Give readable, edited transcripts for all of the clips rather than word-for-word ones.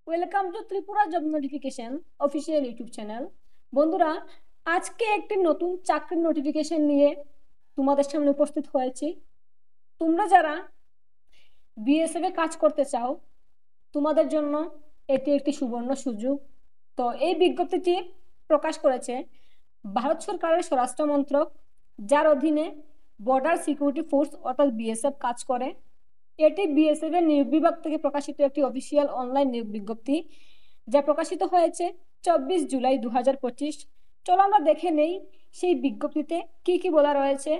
Welcome to Tripura job notification official YouTube channel. বন্ধুরা, আজকে একটি নতুন চাকরির নোটিফিকেশন নিয়ে তোমাদের সামনে উপস্থিত হয়েছি। তোমরা যারা বিএসএফ এ কাজ করতে চাও, তোমাদের জন্য এটি একটি সুবর্ণ সুযোগ। তো এই বিজ্ঞপ্তিটি প্রকাশ করেছে ভারত সরকারের স্বরাষ্ট্র মন্ত্রক, যার অধীনে বর্ডার সিকিউরিটি ফোর্স অর্থাৎ বিএসএফ কাজ করে। এটি বিএসএফ এর নিয়োগ বিভাগ থেকে প্রকাশিত একটি অফিসিয়াল অনলাইন নিয়োগ বিজ্ঞপ্তি, যা প্রকাশিত হয়েছে 24 জুলাই 2025। চলো আমরা দেখে নেই সেই বিজ্ঞপ্তিতে কি কি বলা রয়েছে,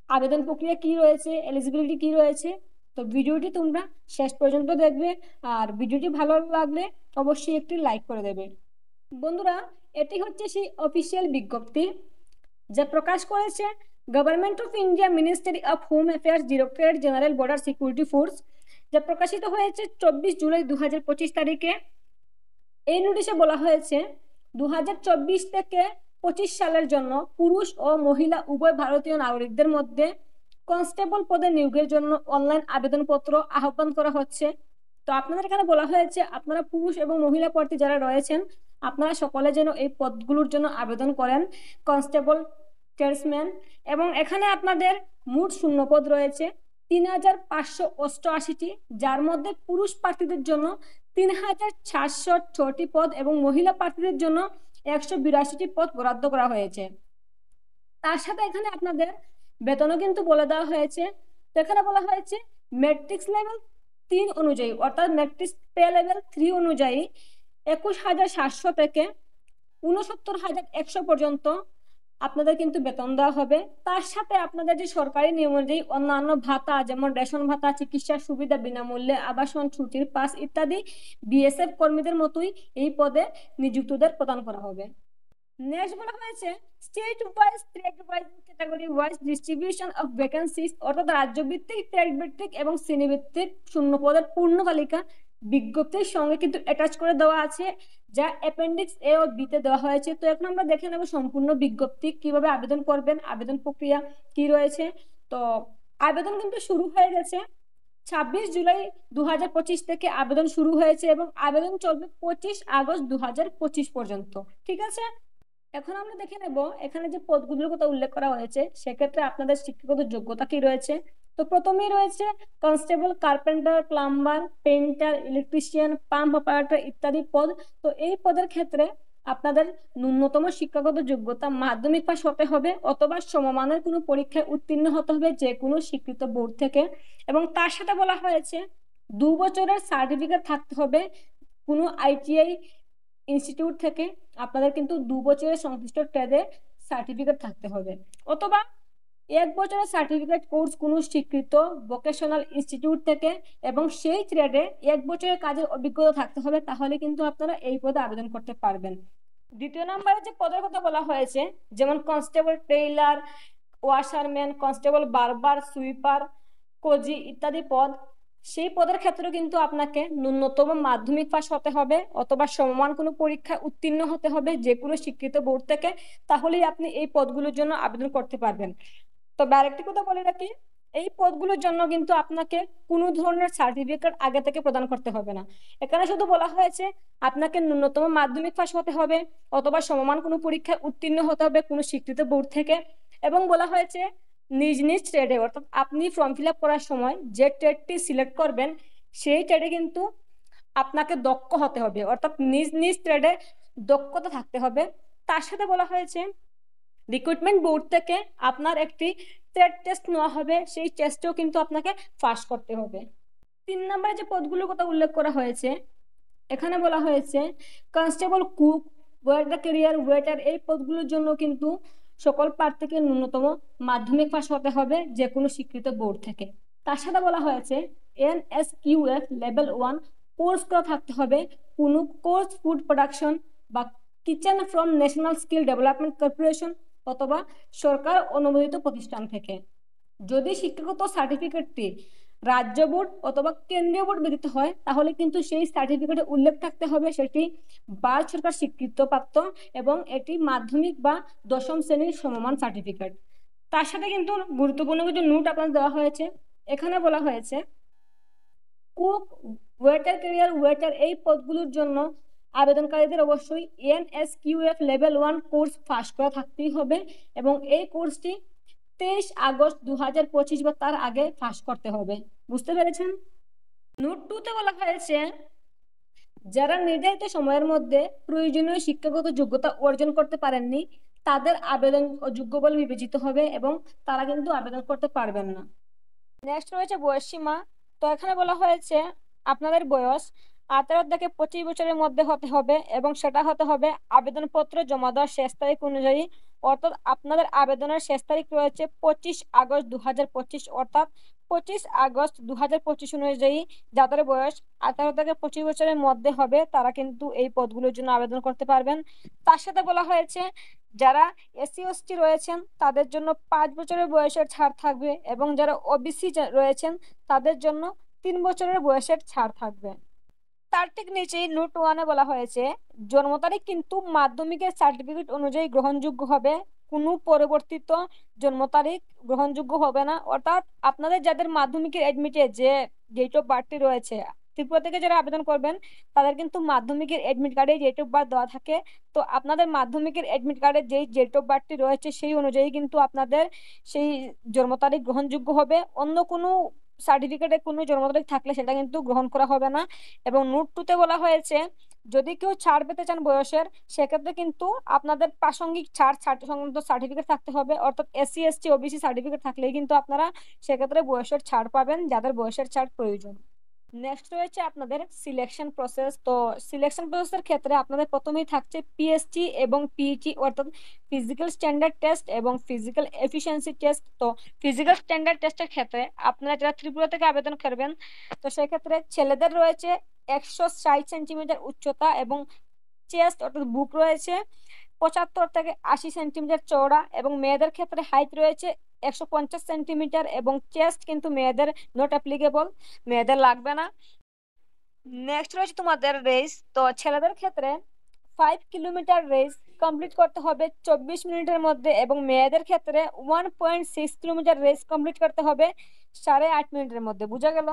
আবেদন প্রক্রিয়া কি রয়েছে, এলিজিবিলিটি কি রয়েছে। তো ভিডিওটি তোমরা শেষ পর্যন্ত দেখবে, আর ভিডিওটি ভালো লাগলে অবশ্যই একটি লাইক করে দেবে। বন্ধুরা, এটি হচ্ছে সেই অফিসিয়াল বিজ্ঞপ্তি যা প্রকাশ করেছে government of India, ministry of home affairs, directorate general border security force, যা প্রকাশিত হয়েছে 24 জুলাই 2025 তারিখে। এই নোটিশে বলা হয়েছে 2024 থেকে 25 সালের জন্য পুরুষ ও মহিলা উভয় ভারতীয় নাগরিকদের মধ্যে কনস্টেবল পদে নিয়োগের জন্য অনলাইন আবেদনপত্র আহ্বান করা হচ্ছে। তো আপনাদের এখানে বলা হয়েছে আপনারা পুরুষ এবং মহিলা প্রার্থী যারা রয়েছেন, আপনারা সকলে যেন এই পদগুলোর জন্য আবেদন করেন, কনস্টেবল, ট্রেডসম্যান। এবং এখানে আপনাদের মোট শূন্যপদ রয়েছে 3588টি, যার মধ্যে পুরুষ প্রার্থীদের জন্য 3406টি পদ এবং মহিলা প্রার্থীদের জন্য 182টি পদ বরাদ্দ করা হয়েছে। তার সাথে এখানে আপনাদের বেতনও কিন্তু বলে দেওয়া হয়েছে। তো এখানে বলা হয়েছে ম্যাট্রিক্স লেভেল 3 অনুযায়ী, অর্থাৎ ম্যাট্রিক্স পে লেভেল 3 অনুযায়ী 21700 থেকে 69100 পর্যন্ত আপনাদের কিন্তু বেতন দেওয়া হবে। তার সাথে আপনাদের যে সরকারি নিয়ম অনুযায়ী অন্যান্য ভাতা, যেমন রেশন ভাতা, চিকিৎসা সুবিধা, বিনামূল্যে আবাসন, ছুটির পাস ইত্যাদি বিএসএফ কর্মীদের মতোই এই পদে নিযুক্তদের প্রদান করা হবে। নেক্সট বলা হয়েছে state wise, trade wise, category wise distribution of vacancies, অর্থাৎ রাজ্যভিত্তিক, ট্রেড ভিত্তিক এবং শ্রেণীভিত্তিক শূন্য পদের পূর্ণ তালিকা বিজ্ঞপ্তির সঙ্গে কিন্তু অ্যাটাচ করে দেওয়া আছে, যা অ্যাপেন্ডিক্স এ ও বি তে দেওয়া হয়েছে। তো এখন আমরা দেখে নেব সম্পূর্ণ বিজ্ঞপ্তি, কিভাবে আবেদন করবেন, আবেদন প্রক্রিয়া কি রয়েছে। তো আবেদন কিন্তু শুরু হয়ে গেছে 26 জুলাই 2025 থেকে আবেদন শুরু হয়েছে এবং আবেদন চলবে 25 আগস্ট 2025 পর্যন্ত। ঠিক আছে, এখন আমরা দেখে নেব এখানে যে পদগুলোর কথা উল্লেখ করা হয়েছে, সেক্ষেত্রে আপনাদের শিক্ষাগত যোগ্যতা কি রয়েছে। তো প্রথমেই রয়েছে constable, carpenter, plumber, painter, electrician, pump operator ইত্যাদি পদ। তো এই পদের ক্ষেত্রে আপনাদের ন্যূনতম শিক্ষাগত যোগ্যতা মাধ্যমিক পাস হতে হবে অথবা সমমানের কোনো পরীক্ষায় উত্তীর্ণ হতে হবে যে কোনো স্বীকৃত বোর্ড থেকে। এবং তার সাথে বলা হয়েছে 2 বছরের সার্টিফিকেট থাকতে হবে কোনো আইটিআই ইনস্টিটিউট থেকে। আপনাদের কিন্তু 2 বছরের সংশ্লিষ্ট ট্রেডে সার্টিফিকেট থাকতে হবে, অথবা 1 বছরের সার্টিফিকেট কোর্স কোনো স্বীকৃত ভোকেশনাল ইনস্টিটিউট থেকে এবং সেই ট্রেডে 1 বছরের কাজের অভিজ্ঞতা থাকতে হবে, তাহলে কিন্তু আপনারা এই পদে আবেদন করতে পারবেন। দ্বিতীয় নম্বরে যে পদের কথা বলা হয়েছে, যেমন কনস্টেবল, টেইলার, ওয়াশারম্যান, কনস্টেবল, বারবার, সুইপার, কোজি ইত্যাদি পদ, সেই পদের ক্ষেত্রে কিন্তু আপনাকে ন্যূনতম মাধ্যমিক পাস হতে হবে অথবা সমমান কোনো পরীক্ষায় উত্তীর্ণ হতে হবে যে কোনো স্বীকৃত বোর্ড থেকে, তাহলেই আপনি এই পদগুলোর জন্য আবেদন করতে পারবেন। তবে আরেকটি কথা বলে রাখি, এই পদগুলোর জন্য কিন্তু আপনাকে কোনো ধরনের সার্টিফিকেট আগে থেকে প্রদান করতে হবে না। এখানে শুধু বলা হয়েছে আপনাকে ন্যূনতম মাধ্যমিক পাস হতে হবে অথবা সমমান কোনো পরীক্ষায় উত্তীর্ণ হতে হবে কোনো স্বীকৃত বোর্ড থেকে। এবং বলা হয়েছে নিজ নিজ ট্রেডে, অর্থাৎ আপনি ফর্ম ফিল আপ করার সময় যে ট্রেডটি সিলেক্ট করবেন সেই ট্রেডে কিন্তু আপনাকে দক্ষ হতে হবে, অর্থাৎ নিজ নিজ ট্রেডে দক্ষতা থাকতে হবে। তার সাথে বলা হয়েছে রিক্রুটমেন্ট বোর্ড থেকে আপনার একটি ট্রেড টেস্ট নেওয়া হবে, সেই টেস্টেও কিন্তু আপনাকে পাস করতে হবে। 3 নম্বরে যে পদগুলোর কথা উল্লেখ করা হয়েছে, এখানে বলা হয়েছে constable, cook, water carrier, waiter, এই পদগুলোর জন্য কিন্তু সকল প্রার্থীকে ন্যূনতম মাধ্যমিক পাস হতে হবে যে কোনো স্বীকৃত বোর্ড থেকে। তার সাথে বলা হয়েছে NSQF লেভেল 1 কোর্স করা থাকতে হবে কোনো কোর্স ফুড প্রোডাকশন বা kitchen from national skill development corporation অথবা সরকার অনুমোদিত প্রতিষ্ঠান থেকে। যদি শিক্ষাগত সার্টিফিকেটটি রাজ্য বোর্ড অথবা কেন্দ্রীয় বোর্ড ব্যতীত হয়, তাহলে কিন্তু সেই সার্টিফিকেটে উল্লেখ থাকতে হবে সেটি ভারত সরকার স্বীকৃত প্রাপ্ত এবং এটি মাধ্যমিক বা দশম শ্রেণীর সমমান সার্টিফিকেট। তার সাথে কিন্তু গুরুত্বপূর্ণ কিছু নোট আপনাদের দেওয়া হয়েছে। এখানে বলা হয়েছে কুক, ওয়েটার ক্যারিয়ার, ওয়েটার এই পদগুলোর জন্য আবেদনকারীদের অবশ্যই NSQF লেভেল 1 কোর্স পাস করা থাকতেই হবে এবং এই কোর্সটি 23 আগস্ট 2025 বা তার আগে পাস করতে হবে। বুঝতে পেরেছেন? নোট 2-তে বলা হয়েছে যারা নির্ধারিত সময়ের মধ্যে প্রয়োজনীয় শিক্ষাগত যোগ্যতা অর্জন করতে পারেননি তাদের আবেদন অযোগ্য বলে বিবেচিত হবে এবং তারা কিন্তু আবেদন করতে পারবেন না। নেক্সট রয়েছে বয়সসীমা। তো এখানে বলা হয়েছে আপনাদের বয়স 18 থেকে 25 বছরের মধ্যে হতে হবে এবং সেটা হতে হবে আবেদনপত্র জমা দেওয়ার শেষ তারিখ অনুযায়ী, অর্থাৎ আপনাদের আবেদনের শেষ তারিখ রয়েছে 25 আগস্ট 2025, অর্থাৎ 25 আগস্ট 2025 অনুযায়ী যাদের বয়স 18 থেকে 25 বছরের মধ্যে হবে তারা কিন্তু এই পদগুলোর জন্য আবেদন করতে পারবেন। তার সাথে বলা হয়েছে যারা SC/ST রয়েছেন তাদের জন্য 5 বছরের বয়সের ছাড় থাকবে এবং যারা OBC রয়েছেন তাদের জন্য 3 বছরের বয়সের ছাড় থাকবে। তার ঠিক নিচেই নোট 1-এ বলা হয়েছে জন্ম তারিখ কিন্তু মাধ্যমিকের সার্টিফিকেট অনুযায়ী গ্রহণযোগ্য হবে, কোনো পরিবর্তিত জন্ম তারিখ গ্রহণযোগ্য হবে না। অর্থাৎ আপনাদের যাদের মাধ্যমিকের এডমিটে যে ডেট অফ বার্থটি রয়েছে, ত্রিপুরা থেকে যারা আবেদন করবেন তাদের কিন্তু মাধ্যমিকের এডমিট কার্ডে ডেট অফ বার্থ দেওয়া থাকে। তো আপনাদের মাধ্যমিকের এডমিট কার্ডে যেই ডেট অফ বার্থটি রয়েছে সেই অনুযায়ী কিন্তু আপনাদের সেই জন্ম তারিখ গ্রহণযোগ্য হবে। অন্য কোনো সার্টিফিকেটে কোনো জন্ম তারিখ থাকলে সেটা কিন্তু গ্রহণ করা হবে না। এবং নোট 2-তে বলা হয়েছে যদি কেউ ছাড় পেতে চান বয়সের, সেক্ষেত্রে কিন্তু আপনাদের প্রাসঙ্গিক ছাড় সংক্রান্ত সার্টিফিকেট থাকতে হবে, অর্থাৎ SC/ST OBC সার্টিফিকেট থাকলেই কিন্তু আপনারা সেক্ষেত্রে বয়সের ছাড় পাবেন যাদের বয়সের ছাড় প্রয়োজন। নেক্সট রয়েছে আপনাদের সিলেকশন প্রসেস। তো সিলেকশন প্রসেসের ক্ষেত্রে আপনাদের প্রথমেই থাকছে PST এবং PET, অর্থাৎ ফিজিক্যাল স্ট্যান্ডার্ড টেস্ট এবং ফিজিক্যাল এফিসিয়েন্সি টেস্ট। তো ফিজিক্যাল স্ট্যান্ডার্ড টেস্টের ক্ষেত্রে আপনারা যারা ত্রিপুরা থেকে আবেদন করবেন তো সেক্ষেত্রে ছেলেদের রয়েছে 160 সেন্টিমিটার উচ্চতা এবং চেস্ট অর্থাৎ বুক রয়েছে 75 থেকে 80 সেন্টিমিটার চওড়া এবং মেয়েদের ক্ষেত্রে হাইট রয়েছে 150 সেন্টিমিটার এবং চেস্ট কিন্তু মেয়েদের নট অ্যাপ্লিকেবল, মেয়েদের লাগবে না। নেক্সট রয়েছে তোমাদের রেস। তো ছেলেদের ক্ষেত্রে 5 কিলোমিটার রেস কমপ্লিট করতে হবে 24 মিনিটের মধ্যে এবং মেয়েদের ক্ষেত্রে 1.6 কিলোমিটার রেস কমপ্লিট করতে হবে 8.5 মিনিটের মধ্যে। বুঝা গেল?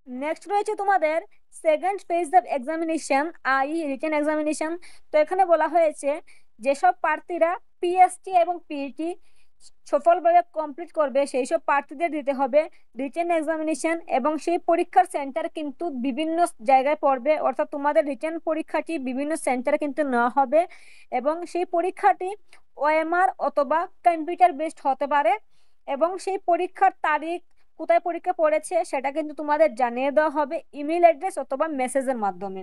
নেক্সট রয়েছে তোমাদের second phase of examination, written examination. তো এখানে বলা হয়েছে যেসব প্রার্থীরা PST এবং PET সফলভাবে কমপ্লিট করবে সেই সব প্রার্থীদের দিতে হবে রিটেন এক্সামিনেশন এবং সেই পরীক্ষার সেন্টার কিন্তু বিভিন্ন জায়গায় পড়বে, অর্থাৎ তোমাদের রিটেন পরীক্ষাটি বিভিন্ন সেন্টারে কিন্তু নেওয়া হবে এবং সেই পরীক্ষাটি OMR অথবা কম্পিউটার বেসড হতে পারে এবং সেই পরীক্ষার তারিখ কোথায় পরীক্ষা পড়েছে সেটা কিন্তু তোমাদের জানিয়ে দেওয়া হবে ইমেল অ্যাড্রেস অথবা মেসেজের মাধ্যমে।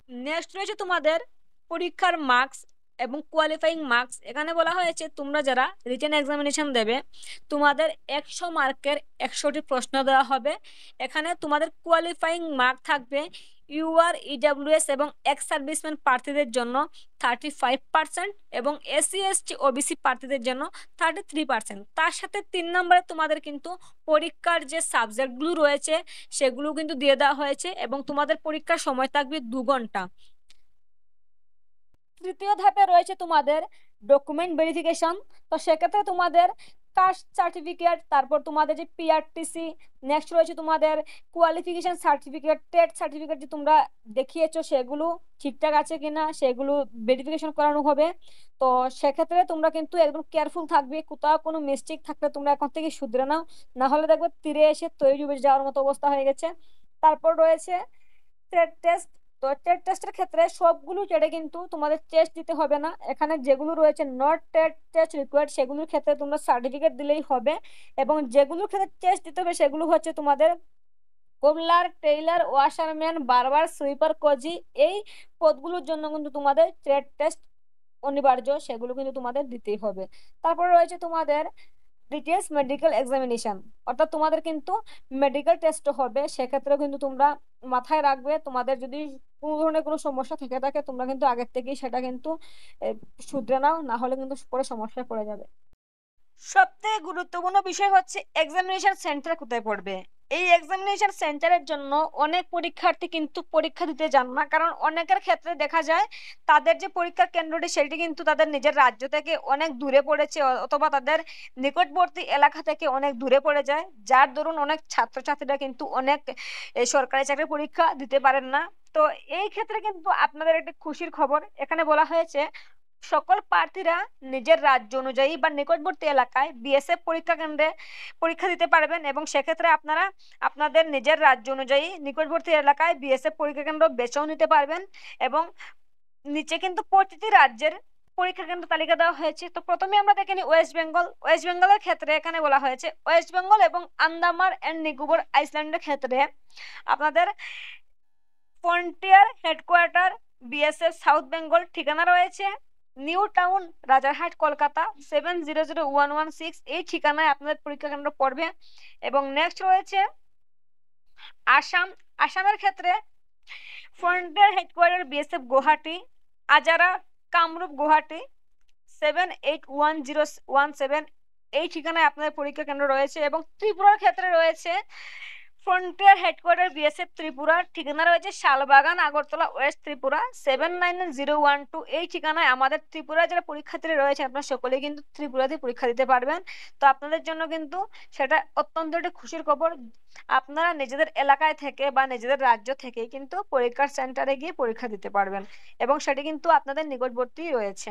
নেক্সট রয়েছে তোমাদের পরীক্ষার মার্কস এবং কোয়ালিফাইং মার্কস। এখানে বলা হয়েছে তোমরা যারা রিটেন এক্সামিনেশন দেবে তোমাদের 100 মার্কের 100টি প্রশ্ন দেওয়া হবে। এখানে তোমাদের কোয়ালিফাইং মার্ক থাকবে UR, EWS এবং এক্স সার্ভিসম্যান প্রার্থীদের জন্য 35% এবং SC/ST OBC প্রার্থীদের জন্য 33%। তার সাথে 3 নম্বরে তোমাদের কিন্তু পরীক্ষার যে সাবজেক্টগুলো রয়েছে সেগুলো কিন্তু দিয়ে দেওয়া হয়েছে এবং তোমাদের পরীক্ষার সময় থাকবে 2 ঘন্টা। তৃতীয় ধাপে রয়েছে তোমাদের ডকুমেন্ট ভেরিফিকেশন। তো সেক্ষেত্রে তোমাদের কাস্ট সার্টিফিকেট, তারপর তোমাদের যে PRTC, নেক্সট রয়েছে তোমাদের কোয়ালিফিকেশন সার্টিফিকেট, ট্রেড সার্টিফিকেট যে তোমরা দেখিয়েছো সেগুলো ঠিকঠাক আছে কিনা সেগুলো ভেরিফিকেশন করানো হবে। তো সেক্ষেত্রে তোমরা কিন্তু একদম কেয়ারফুল থাকবে, কোথাও কোনো মিস্টেক থাকলে তোমরা এখন থেকে শুধরে নাও, না হলে দেখবে তীরে এসে তৈরি ডুবে যাওয়ার মতো অবস্থা হয়ে গেছে। তারপর রয়েছে ট্রেড টেস্ট। তো ট্রেড টেস্টের ক্ষেত্রে সবগুলো ট্রেডে কিন্তু তোমাদের টেস্ট দিতে হবে না, এখানে যেগুলো রয়েছে নট ট্রেড টেস্ট রিকোয়ার্ড সেগুলোর ক্ষেত্রে তোমরা সার্টিফিকেট দিলেই হবে এবং যেগুলোর ক্ষেত্রে টেস্ট দিতে হবে সেগুলো হচ্ছে তোমাদের কোবলার, টেইলার, ওয়াশারম্যান, বারবার, সুইপার, কোজি এই পদগুলোর জন্য কিন্তু তোমাদের ট্রেড টেস্ট অনিবার্য, সেগুলো কিন্তু তোমাদের দিতেই হবে। তারপর রয়েছে তোমাদের ডিটেলস মেডিকেল এক্সামিনেশন, অর্থাৎ তোমাদের কিন্তু মেডিকেল টেস্ট হবে, সেক্ষেত্রে কিন্তু তোমরা মাথায় রাখবে তোমাদের যদি কোনো ধরনের কোনো সমস্যা থেকে থাকে তোমরা কিন্তু আগের থেকেই সেটা কিন্তু শুধরে নাও, না হলে কিন্তু পরে সমস্যায় পড়ে যাবে। সবথেকে গুরুত্বপূর্ণ বিষয় হচ্ছে এক্সামিনেশন সেন্টার কোথায় পড়বে। এই এক্সামিনেশন সেন্টারের জন্য অনেক পরীক্ষার্থী কিন্তু পরীক্ষা দিতে যান না, কারণ অনেকের ক্ষেত্রে দেখা যায় তাদের যে পরীক্ষার কেন্দ্রটি সেটি কিন্তু তাদের নিজের রাজ্য থেকে অনেক দূরে পড়েছে, অথবা তাদের নিকটবর্তী এলাকা থেকে অনেক দূরে পড়ে যায়, যার দরুন অনেক ছাত্রছাত্রীরা কিন্তু অনেক সরকারি চাকরির পরীক্ষা দিতে পারেন না। তো এই ক্ষেত্রে কিন্তু আপনাদের একটি খুশির খবর, এখানে বলা হয়েছে সকল প্রার্থীরা নিজের রাজ্য অনুযায়ী বা নিকটবর্তী এলাকায় বিএসএফ পরীক্ষা কেন্দ্রে পরীক্ষা দিতে পারবেন, এবং সেক্ষেত্রে আপনারা আপনাদের নিজের রাজ্য অনুযায়ী নিকটবর্তী এলাকায় বিএসএফ পরীক্ষা কেন্দ্র বেছেও নিতে পারবেন। এবং নিচে কিন্তু প্রতিটি রাজ্যের পরীক্ষা কেন্দ্র তালিকা দেওয়া হয়েছে। তো প্রথমে আমরা দেখে নিই ওয়েস্ট বেঙ্গল। ওয়েস্ট বেঙ্গলের ক্ষেত্রে এখানে বলা হয়েছে ওয়েস্ট বেঙ্গল এবং আন্দামান এন্ড নিকোবর আইল্যান্ডের ক্ষেত্রে আপনাদের frontier headquarter BSF south Bengal ঠিকানা রয়েছে নিউ টাউন রাজারহাট কলকাতা 700116, এই ঠিকানায় আপনাদের পরীক্ষা কেন্দ্র পড়বে। এবং নেক্সট রয়েছে আসাম। আসামের ক্ষেত্রে frontier headquarter BSF Guwahati Azara Kamrup Guwahati 781017, এই ঠিকানায় আপনাদের পরীক্ষা কেন্দ্র রয়েছে। এবং ত্রিপুরার ক্ষেত্রে রয়েছে ফ্রন্টিয়ার হেডকোয়ার্টার বিএসএফ ত্রিপুরা ঠিকানা রয়েছে শালবাগান আগরতলা ওয়েস্ট ত্রিপুরা 799012, এই ঠিকানায় আমাদের ত্রিপুরা যারা পরীক্ষার্থীরা রয়েছে আপনারা সকলে কিন্তু ত্রিপুরাতে পরীক্ষা দিতে পারবেন। তো আপনাদের জন্য কিন্তু সেটা অত্যন্ত একটি খুশির খবর, আপনারা নিজেদের এলাকায় থেকে বা নিজেদের রাজ্য থেকে কিন্তু পরীক্ষার সেন্টারে গিয়ে পরীক্ষা দিতে পারবেন, এবং সেটি কিন্তু আপনাদের নিকটবর্তী রয়েছে।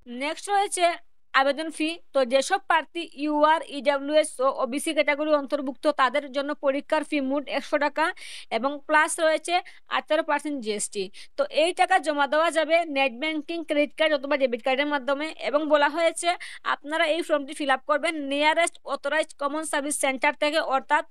নেক্সট রয়েছে আবেদন ফি। তো যেসব প্রার্থী ইউআর ইডব্লিউএস ও ওবিসি ক্যাটাগরি অন্তর্ভুক্ত তাদের জন্য পরীক্ষার ফি মোট 100 টাকা এবং প্লাস রয়েছে 18% জিএসটি। তো এই টাকা জমা দেওয়া যাবে নেট ব্যাংকিং, ক্রেডিট কার্ড অথবা ডেবিট কার্ডের মাধ্যমে। এবং বলা হয়েছে আপনারা এই ফর্মটি ফিল আপ করবেন nearest authorised common service centre থেকে, অর্থাৎ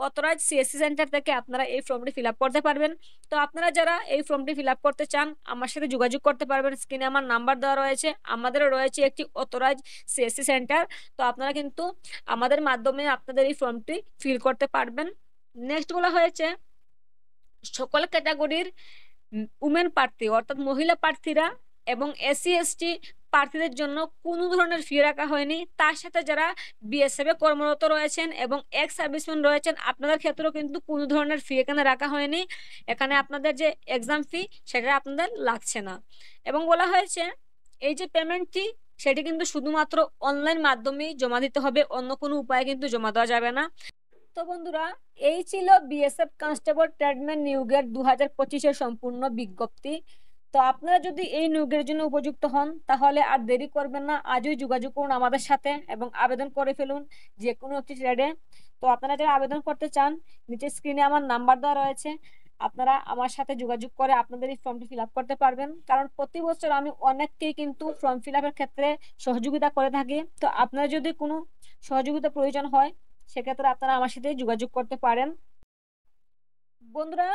অথরাইজড সিএসসি সেন্টার থেকে আপনারা এই ফর্মটি ফিল আপ করতে পারবেন। তো আপনারা যারা এই ফর্মটি ফিল আপ করতে চান আমার সাথে যোগাযোগ করতে পারবেন, স্ক্রিনে আমার নাম্বার দেওয়া রয়েছে। আমাদেরও রয়েছে একটি অথরাইজড সিএসসি সেন্টার, তো আপনারা কিন্তু আমাদের মাধ্যমে আপনাদের এই ফর্মটি ফিল করতে পারবেন। নেক্সট বলা হয়েছে সকল ক্যাটাগরির উমেন প্রার্থী অর্থাৎ মহিলা প্রার্থীরা এবং এসসি এসটি প্রার্থীদের জন্য কোনো ধরনের ফি রাখা হয়নি। তার সাথে যারা বিএসএফ এ কর্মরত রয়েছেন এবং এক্স সার্ভিসম্যান রয়েছেন আপনাদের ক্ষেত্রেও কিন্তু কোনো ধরনের ফি এখানে রাখা হয়নি। এখানে আপনাদের যে এক্সাম ফি সেটা আপনাদের লাগছে না। এবং বলা হয়েছে এই যে পেমেন্টটি সেটি কিন্তু শুধুমাত্র অনলাইন মাধ্যমেই জমা দিতে হবে, অন্য কোনো উপায়ে কিন্তু জমা দেওয়া যাবে না। তো বন্ধুরা এই ছিল বিএসএফ কনস্টেবল ট্রেডম্যান নিয়োগের 2025-এর সম্পূর্ণ বিজ্ঞপ্তি। তো আপনারা যদি এই নিয়োগের জন্য উপযুক্ত হন তাহলে আর দেরি করবেন না, আজই যোগাযোগ করুন আমাদের সাথে এবং আবেদন করে ফেলুন যে কোনো একটি ট্রেডে। তো আপনারা যারা আবেদন করতে চান নিচে স্ক্রিনে আমার নাম্বার দেওয়া রয়েছে, আপনারা আমার সাথে যোগাযোগ করে আপনাদের এই ফর্মটি ফিল আপ করতে পারবেন। কারণ প্রতি বছর আমি অনেককেই কিন্তু ফর্ম ফিল আপের ক্ষেত্রে সহযোগিতা করে থাকি। তো আপনারা যদি কোনো সহযোগিতা প্রয়োজন হয় সেক্ষেত্রে আপনারা আমার সাথে যোগাযোগ করতে পারেন। বন্ধুরা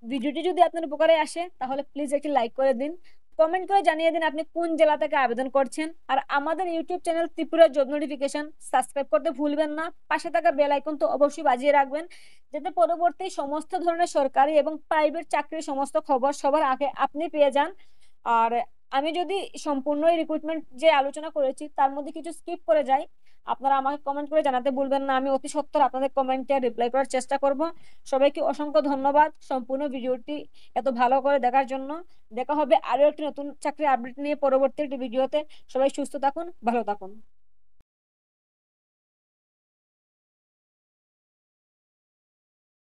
ভিডিওটি যদি আপনার উপকারে আসে তাহলে প্লিজ একটি লাইক করে দিন, কমেন্ট করে জানিয়ে দিন আপনি কোন জেলা থেকে আবেদন করছেন। আর আমাদের YouTube channel Tripura job notification subscribe করতে ভুলবেন না, পাশে থাকা বেল আইকন তো অবশ্যই বাজিয়ে রাখবেন যাতে পরবর্তী সমস্ত ধরনের সরকারি এবং প্রাইভেট চাকরির সমস্ত খবর সবার আগে আপনি পেয়ে যান। আর আমি যদি সম্পূর্ণ রিক্রুটমেন্ট যে আলোচনা করেছি তার মধ্যে কিছু স্কিপ করে যাই আপনারা আমাকে কমেন্ট করে জানাতে ভুলবেন না, আমি অতি সত্বর আপনাদের কমেন্টে রিপ্লাই করার চেষ্টা করব। সবাইকে অসংখ্য ধন্যবাদ সম্পূর্ণ ভিডিওটি এত ভালো করে দেখার জন্য। দেখা হবে আরো একটি নতুন চাকরি আপডেট নিয়ে পরবর্তী একটি ভিডিওতে। সবাই সুস্থ থাকুন, ভালো থাকুন।